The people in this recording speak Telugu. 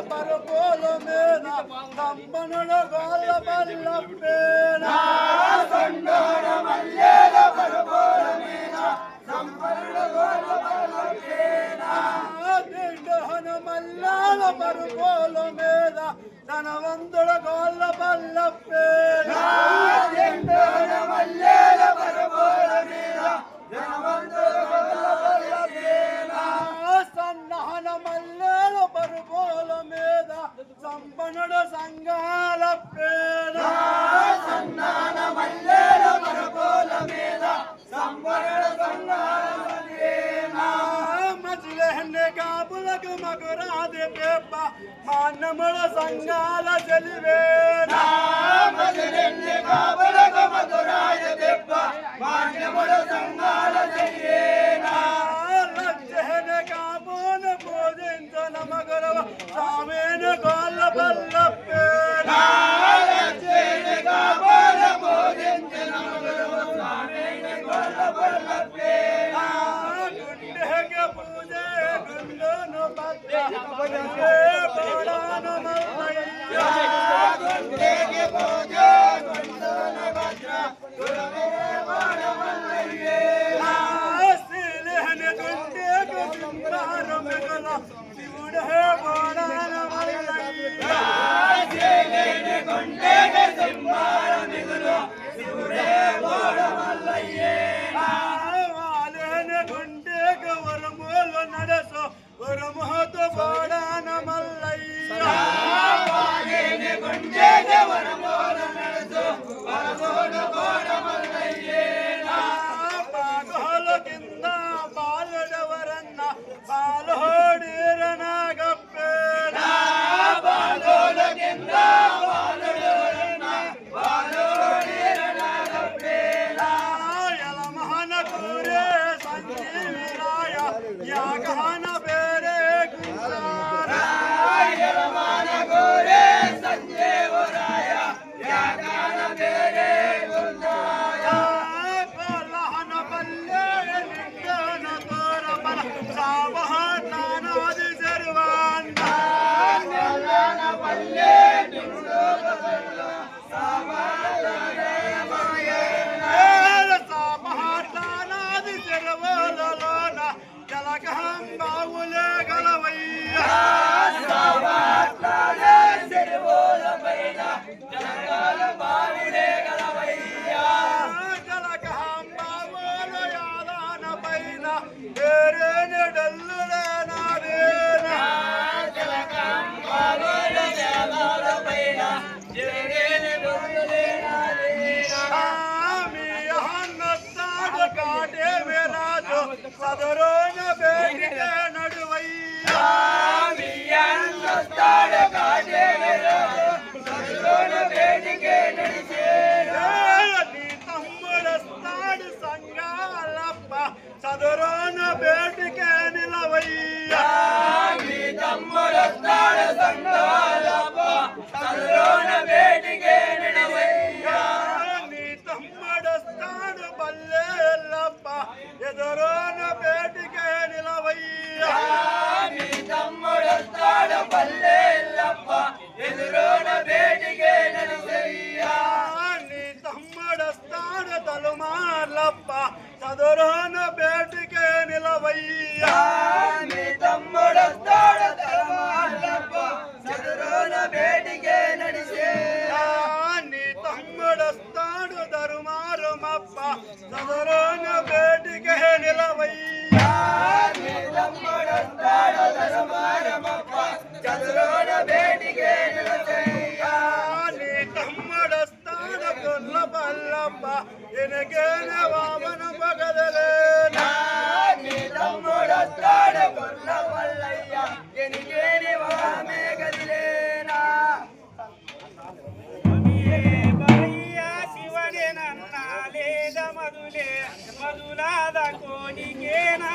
పరుపుల మీద కంబనుడు గోళ్ళ పల్లెన సండోడ మల్లెల పరుపుల మీద కంబనుడు గోళ్ళ పల్లెన దిండోన మల్లెల పరుపుల మీద ధనవంతుడు గోళ్ళ పల్లెన దిండోన మల్లెల పరుపుల మీద ధనవంతుడు గోళ్ళ పల్లెన సన్నహన మల్లెల పరుపుల మీద సంపన్నుడు సంఘాల పేద సన్నాన మల్లెల పరుపుల మీద సంపన్నుడు సంఘాల పేద మజిలెహ్నే కాపులకు మగురాది పెప్ప మాన్నముల సంఘాల చెలివేన మజిలెహ్నే కాపులకు మగురాది పెప్ప మాన్నముల సంఘాల చెలివేన లజ్జెహ్నే కాపును పూజించన మగురవ సామేన గోళ్ళ పల్లెన లజ్జెహ్నే కాపును పూజించన మగురవ సామేన గోళ్ళ పల్లెన గుండెకి పూజే గుండెను భద్ర బోడాన మల్లయ్య గుండెకి పూజే గుండెను భద్ర గురవే బోడ మల్లయ్య శిలహన గుండెకి సింగార మిగల శివుడే బోడాన మల్లయ్య శిలహన గుండెకి సింగార మిగల శివుడే బోడ మల్లయ్య నడసో వరమోతో బోడాన మల్లయ్య గుండెకి వరమోల నడసో వరమోల బోడ మల్లయ్య పాగోల కింద బాలుడవరన్న బాలోడీరనాగప్పేన బాలోల కింద బాలుడవరన్న బాలోడీరనాగప్పేన యలమహన కూరే సంజీవిరాయ యాగహన బేరే గుంజార యలమహన కూరే సంజీవరాయ యాగహన బేరే గుంజార కొల్లహన పల్లె నింగన తోరబల సావహనాది శర్వాన్న కొల్లహన పల్లె నింగన తోరబల సావహనాది సావహనాది శర్వాలలోన జలగహం బావులే గలవయ్య సావహనాది శర్వాల పైన జలగల బావులే గలవయ్య జలగహం బావుల యాదాన పైన ఏరేనే డల్లులే నాదేన జలగహం బావుల యాదాన పైన ఏరేనే డల్లులే నాదేన మీ హన్నస్తాడు కాటే వేరాజు సదరోన బేటికే నడువయ్య మీ హన్నస్తాడు కాటే వేరాజు సదరోన బేటికే నడిచేన నీ తమ్ముడస్తాడు సంగాలప్ప సదరోన బేటికే నిలవయ్య మీ తమ్ముడస్తాడు సంగాల మధులే మధులాద కోడికేన